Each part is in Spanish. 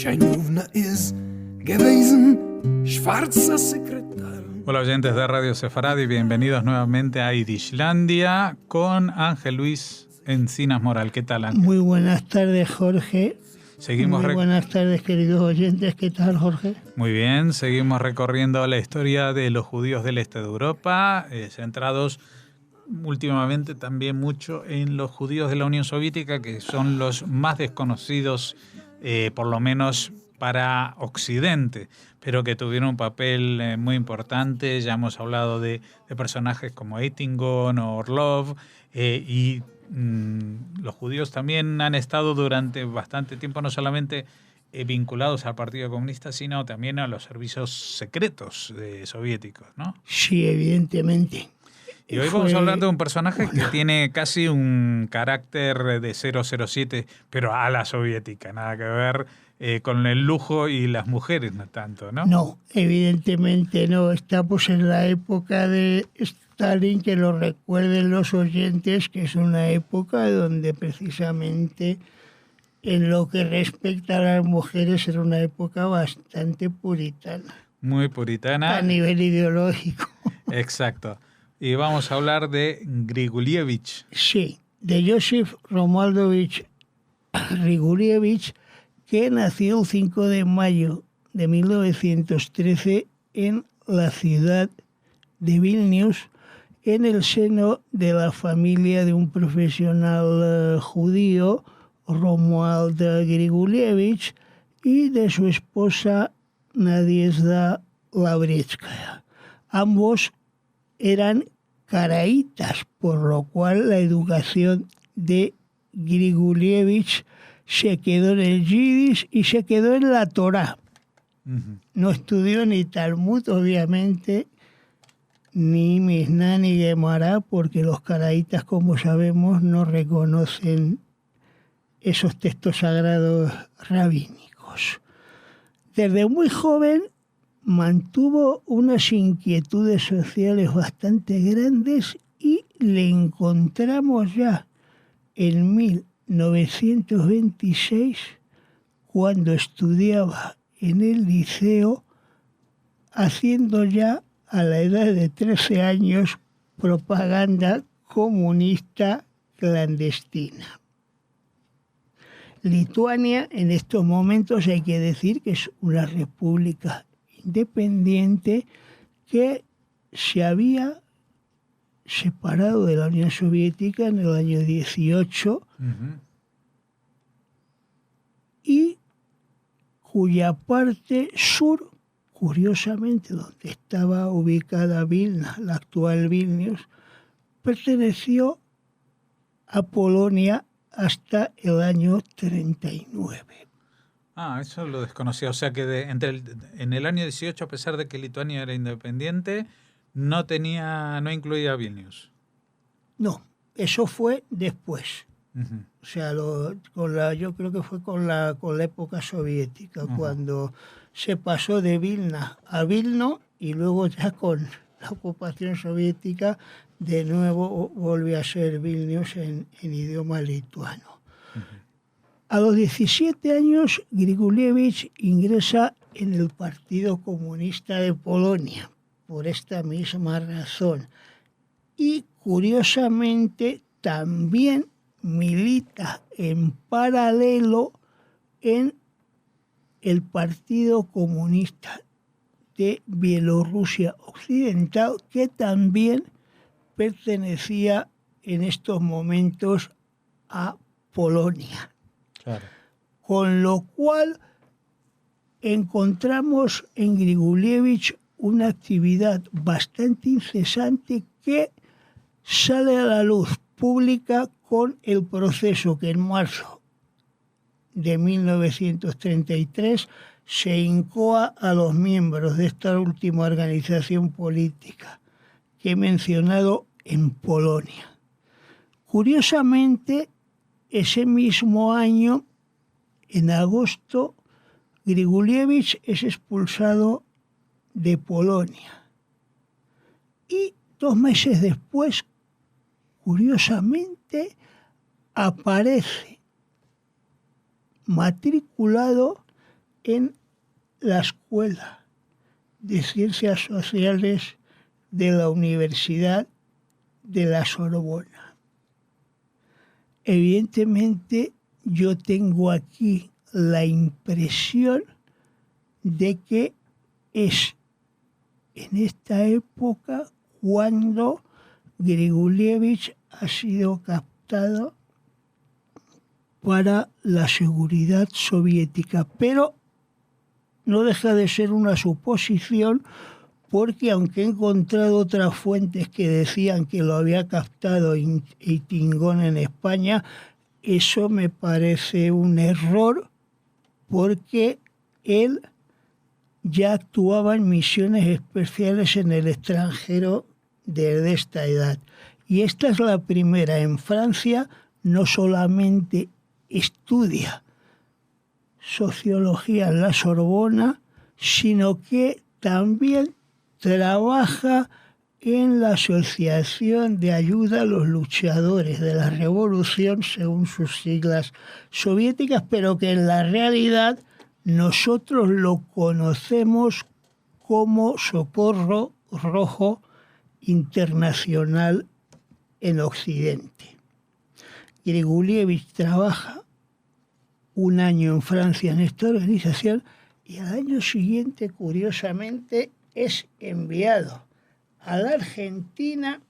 Scheinmovna ist gewesen, schwarzer Sekretär. Hola oyentes de Radio Sefaradi, bienvenidos nuevamente a Irishlandia con Ángel Luis Encinas Moral. ¿Qué tal, Ángel? Muy buenas tardes, Jorge. Muy buenas tardes, queridos oyentes. ¿Qué tal, Jorge? Muy bien, seguimos recorriendo la historia de los judíos del este de Europa, centrados últimamente también mucho en los judíos de la Unión Soviética, que son los más desconocidos, por lo menos para Occidente, pero que tuvieron un papel muy importante. Ya hemos hablado de personajes como Eitingon o Orlov, y los judíos también han estado durante bastante tiempo no solamente vinculados al Partido Comunista, sino también a los servicios secretos soviéticos, ¿no? Sí, evidentemente. Y hoy vamos a hablar de un personaje que tiene casi un carácter de 007, pero a la soviética, nada que ver con el lujo y las mujeres, no tanto, ¿no? No, evidentemente no. Estamos en la época de Stalin, que lo recuerden los oyentes, que es una época donde precisamente en lo que respecta a las mujeres era una época bastante puritana. Muy puritana. A nivel ideológico. Exacto. Y vamos a hablar de Grigolievich. Sí, de Joseph Romualdovich Grigolievich, que nació el 5 de mayo de 1913 en la ciudad de Vilnius, en el seno de la familia de un profesional judío, Romuald Grigolievich, y de su esposa Nadiezhda Lavretskaya. Ambos eran caraítas, por lo cual la educación de Grigolievich se quedó en el Yiddish y se quedó en la Torá. Uh-huh. No estudió ni Talmud, obviamente, ni Mishnah ni Gemara, porque los caraítas, como sabemos, no reconocen esos textos sagrados rabínicos. Desde muy joven mantuvo unas inquietudes sociales bastante grandes y le encontramos ya en 1926, cuando estudiaba en el liceo, haciendo ya a la edad de 13 años propaganda comunista clandestina. Lituania, en estos momentos hay que decir que es una república independiente que se había separado de la Unión Soviética en el año 18, uh-huh, y cuya parte sur, curiosamente, donde estaba ubicada Vilna, la actual Vilnius, perteneció a Polonia hasta el año 39. Eso lo desconocía. O sea que en el año 18, a pesar de que Lituania era independiente, no incluía Vilnius. No, eso fue después. Uh-huh. O sea, yo creo que fue con la época soviética, uh-huh, cuando se pasó de Vilna a Vilno, y luego ya con la ocupación soviética de nuevo volvió a ser Vilnius en idioma lituano. Uh-huh. A los 17 años, Grigolievich ingresa en el Partido Comunista de Polonia, por esta misma razón. Y, curiosamente, también milita en paralelo en el Partido Comunista de Bielorrusia Occidental, que también pertenecía en estos momentos a Polonia. Claro. Con lo cual encontramos en Grigolievich una actividad bastante incesante que sale a la luz pública con el proceso que en marzo de 1933 se incoa a los miembros de esta última organización política que he mencionado en Polonia. Curiosamente, ese mismo año, en agosto, Grigolievich es expulsado de Polonia. Y 2 meses después, curiosamente, aparece matriculado en la Escuela de Ciencias Sociales de la Universidad de la Sorbona. Evidentemente, yo tengo aquí la impresión de que es en esta época cuando Grigolievich ha sido captado para la seguridad soviética, pero no deja de ser una suposición, porque aunque he encontrado otras fuentes que decían que lo había captado Eitingón en España, eso me parece un error, porque él ya actuaba en misiones especiales en el extranjero desde esta edad. Y esta es la primera. En Francia no solamente estudia sociología en la Sorbona, sino que también trabaja en la Asociación de Ayuda a los Luchadores de la Revolución, según sus siglas soviéticas, pero que en la realidad nosotros lo conocemos como Socorro Rojo Internacional en Occidente. Grigolievich trabaja un año en Francia en esta organización y al año siguiente, curiosamente, es enviado a la Argentina,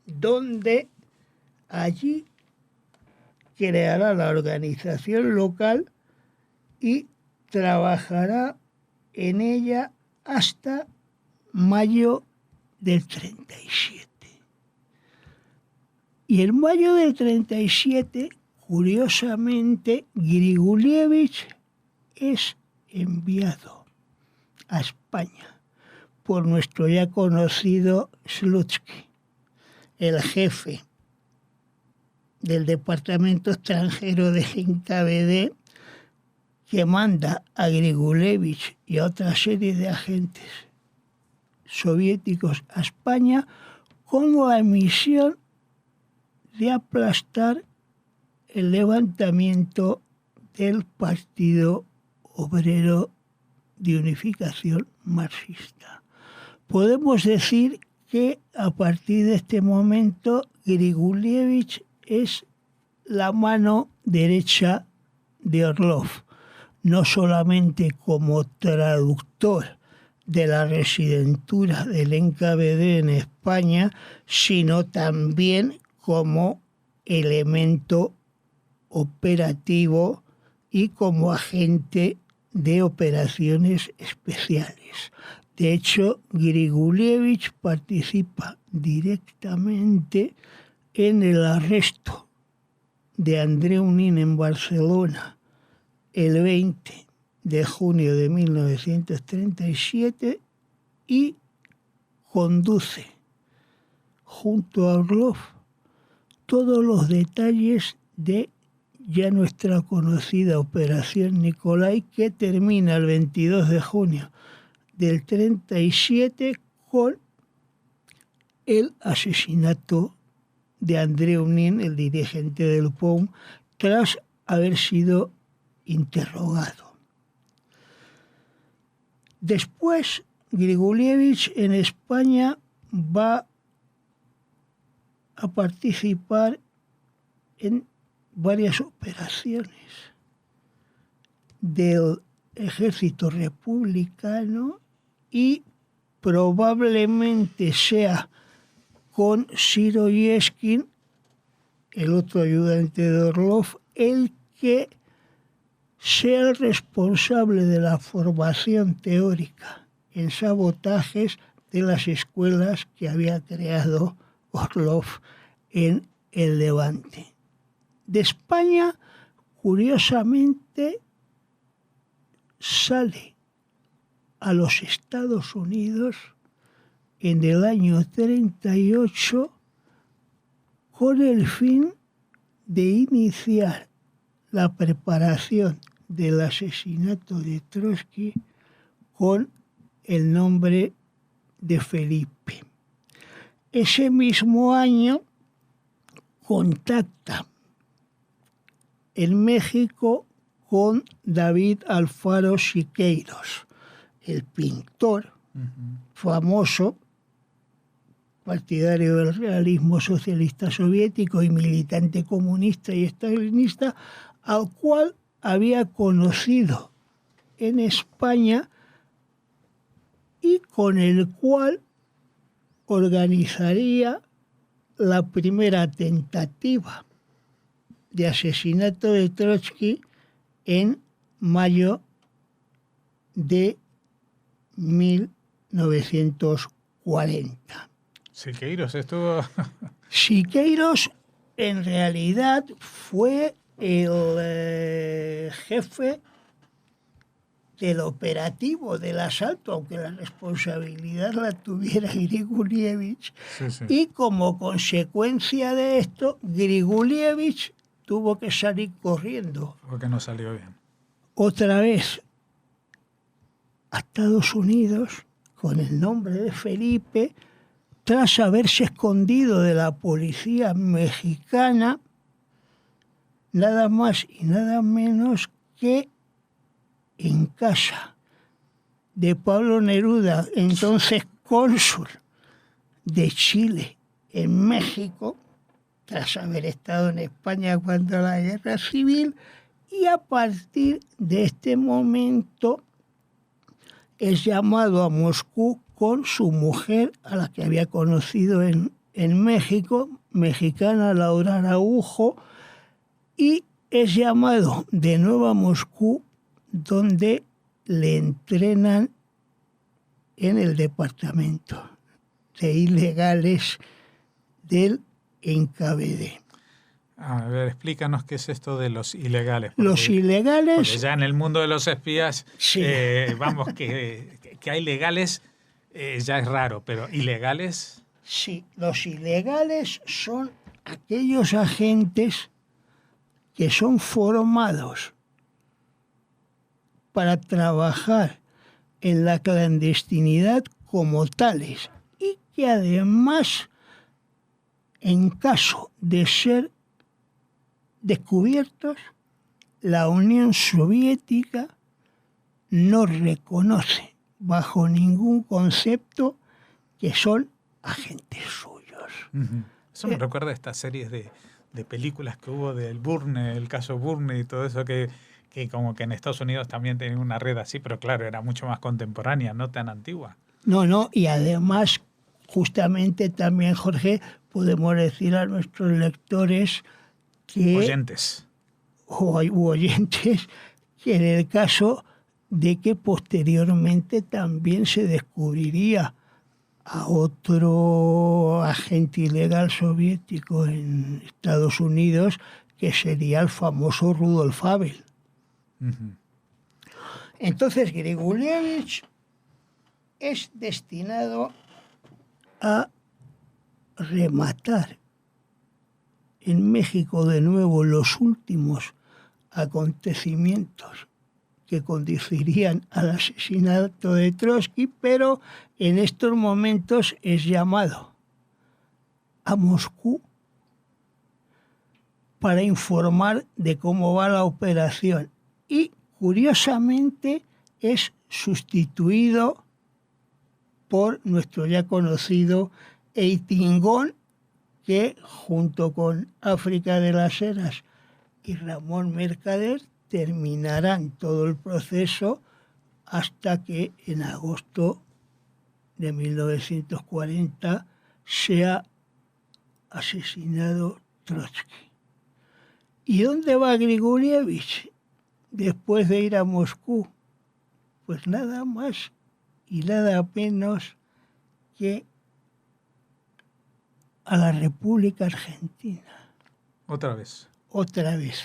donde allí creará la organización local y trabajará en ella hasta mayo del 37. Y en mayo del 37, curiosamente, Grigolievich es enviado a España por nuestro ya conocido Slutsky, el jefe del Departamento Extranjero de NKVD, que manda a Grigolievich y a otra serie de agentes soviéticos a España con la misión de aplastar el levantamiento del Partido Obrero de Unificación Marxista. Podemos decir que a partir de este momento Grigolievich es la mano derecha de Orlov, no solamente como traductor de la residentura del NKVD en España, sino también como elemento operativo y como agente de operaciones especiales. De hecho, Grigolievich participa directamente en el arresto de Andreu Nin en Barcelona el 20 de junio de 1937 y conduce junto a Orlov todos los detalles de ya nuestra conocida Operación Nikolai, que termina el 22 de junio del 37 con el asesinato de Andreu Nin, el dirigente del POUM, tras haber sido interrogado. Después, Grigolievich en España va a participar en varias operaciones del ejército republicano y probablemente sea con Siroyeskin, el otro ayudante de Orlov, el que sea el responsable de la formación teórica en sabotajes de las escuelas que había creado Orlov en el Levante. De España, curiosamente, sale a los Estados Unidos en el año 38 con el fin de iniciar la preparación del asesinato de Trotsky con el nombre de Felipe. Ese mismo año contacta en México con David Alfaro Siqueiros, el pintor famoso, partidario del realismo socialista soviético y militante comunista y estalinista, al cual había conocido en España y con el cual organizaría la primera tentativa de asesinato de Trotsky en mayo de 1940. Siqueiros estuvo... Siqueiros en realidad fue el jefe del operativo del asalto, aunque la responsabilidad la tuviera Grigulievich. Sí, sí. Y como consecuencia de esto, Grigulievich tuvo que salir corriendo Porque no salió bien. otra vez a Estados Unidos con el nombre de Felipe, tras haberse escondido de la policía mexicana, nada más y nada menos que en casa de Pablo Neruda, entonces cónsul de Chile en México, tras haber estado en España cuando la guerra civil, y a partir de este momento es llamado a Moscú con su mujer, a la que había conocido en México, mexicana Laura Araujo, y es llamado de nuevo a Moscú, donde le entrenan en el departamento de ilegales del NKVD. A ver, explícanos qué es esto de los ilegales. Los ilegales... Porque ya en el mundo de los espías, Sí. Vamos, que hay legales ya es raro, pero ilegales... Sí, los ilegales son aquellos agentes que son formados para trabajar en la clandestinidad como tales y que además, en caso de ser descubiertos, la Unión Soviética no reconoce bajo ningún concepto que son agentes suyos. Uh-huh. Eso me recuerda a estas series de películas que hubo del Burne, el caso Burne y todo eso, que como que en Estados Unidos también tenía una red así, pero claro, era mucho más contemporánea, no tan antigua. No, y además, justamente también, Jorge, podemos decir a nuestros lectores que... Oyentes. U oyentes, que en el caso de que posteriormente también se descubriría a otro agente ilegal soviético en Estados Unidos, que sería el famoso Rudolf Abel. Uh-huh. Entonces, Grigulievich es destinado a rematar en México de nuevo los últimos acontecimientos que conducirían al asesinato de Trotsky, pero en estos momentos es llamado a Moscú para informar de cómo va la operación. Y, curiosamente, es sustituido por nuestro ya conocido Eitingón, que junto con África de las Heras y Ramón Mercader terminarán todo el proceso hasta que en agosto de 1940 sea asesinado Trotsky. ¿Y dónde va Grigulievich después de ir a Moscú? Pues nada más y nada menos que a la República Argentina. Otra vez. Otra vez.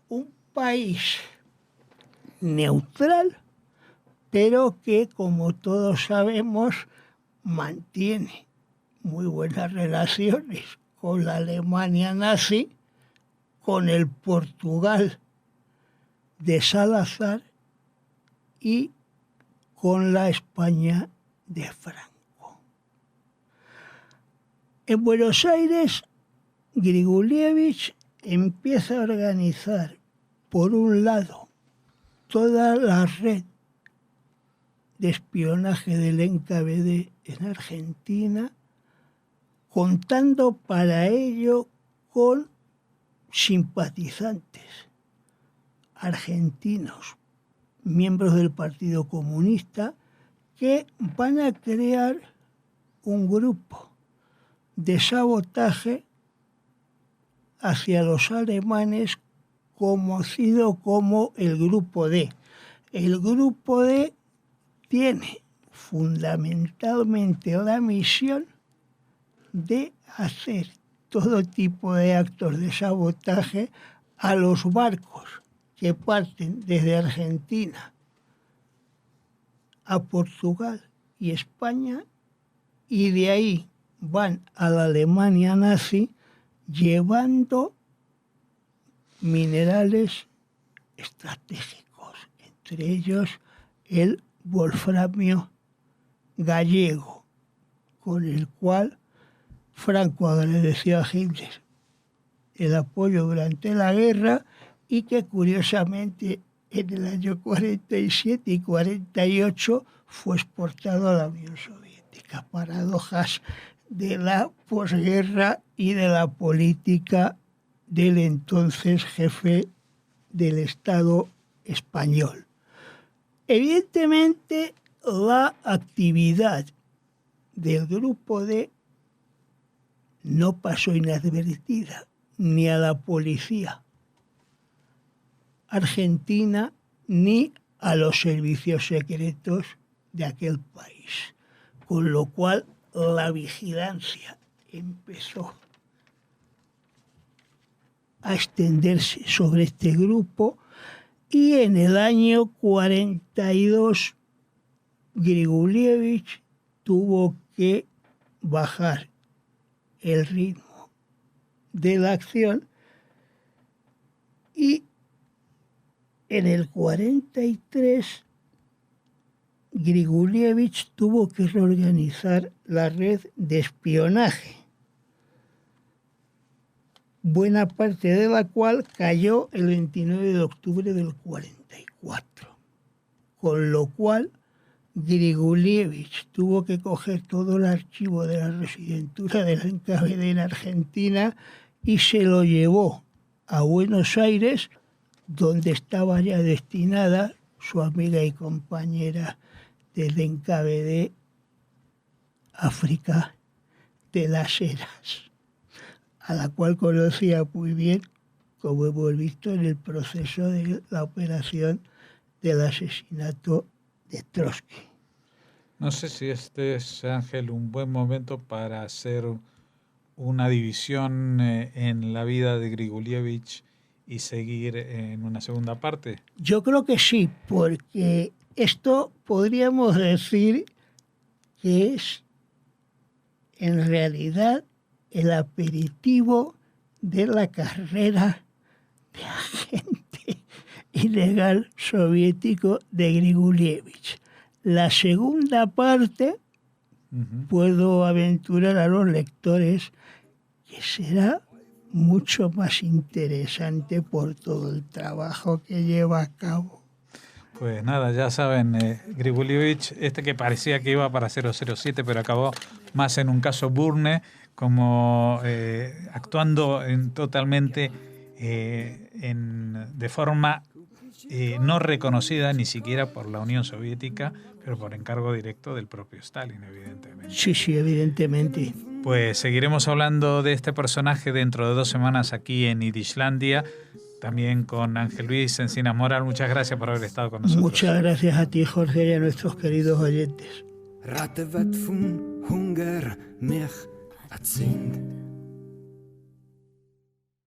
Un país neutral, pero que, como todos sabemos, mantiene muy buenas relaciones con la Alemania nazi, con el Portugal de Salazar y con la España de Franco. En Buenos Aires, Grigulievich empieza a organizar, por un lado, toda la red de espionaje del NKVD en Argentina, contando para ello con simpatizantes argentinos, miembros del Partido Comunista, que van a crear un grupo de sabotaje hacia los alemanes conocido como el Grupo D. El Grupo D tiene fundamentalmente la misión de hacer todo tipo de actos de sabotaje a los barcos que parten desde Argentina a Portugal y España, y de ahí van a la Alemania nazi llevando minerales estratégicos, entre ellos el wolframio gallego, con el cual Franco agradeció a Hitler el apoyo durante la guerra, y que curiosamente en el año 47 y 48 fue exportado a la Unión Soviética. Paradojas de la posguerra y de la política del entonces jefe del Estado español. Evidentemente, la actividad del Grupo D no pasó inadvertida ni a la policía argentina ni a los servicios secretos de aquel país, con lo cual la vigilancia empezó a extenderse sobre este grupo, y en el año 42 Grigolievich tuvo que bajar el ritmo de la acción, y en el 43 Grigolievich tuvo que reorganizar la red de espionaje, buena parte de la cual cayó el 29 de octubre del 44. Con lo cual, Grigolievich tuvo que coger todo el archivo de la residentura del NKVD en Argentina y se lo llevó a Buenos Aires, donde estaba ya destinada su amiga y compañera del NKVD, África de las Heras, a la cual conocía muy bien, como hemos visto en el proceso de la operación del asesinato de Trotsky. No sé si este es, Ángel, un buen momento para hacer una división en la vida de Grigolievich y seguir en una segunda parte. Yo creo que sí, porque esto podríamos decir que es en realidad el aperitivo de la carrera de agente ilegal soviético de Grigolievich. La segunda parte, puedo aventurar a los lectores que será mucho más interesante por todo el trabajo que lleva a cabo. Pues nada, ya saben, Grigolievich, este que parecía que iba para 007, pero acabó más en un caso Burne, como actuando totalmente de forma no reconocida ni siquiera por la Unión Soviética, pero por encargo directo del propio Stalin, evidentemente. Sí, evidentemente. Pues seguiremos hablando de este personaje dentro de 2 semanas aquí en Yidishlandia, también con Ángel Luis Encinas Moral. Muchas gracias por haber estado con nosotros. Muchas gracias a ti, Jorge, y a nuestros queridos oyentes. Ratte wat vun Hunger mich erzint.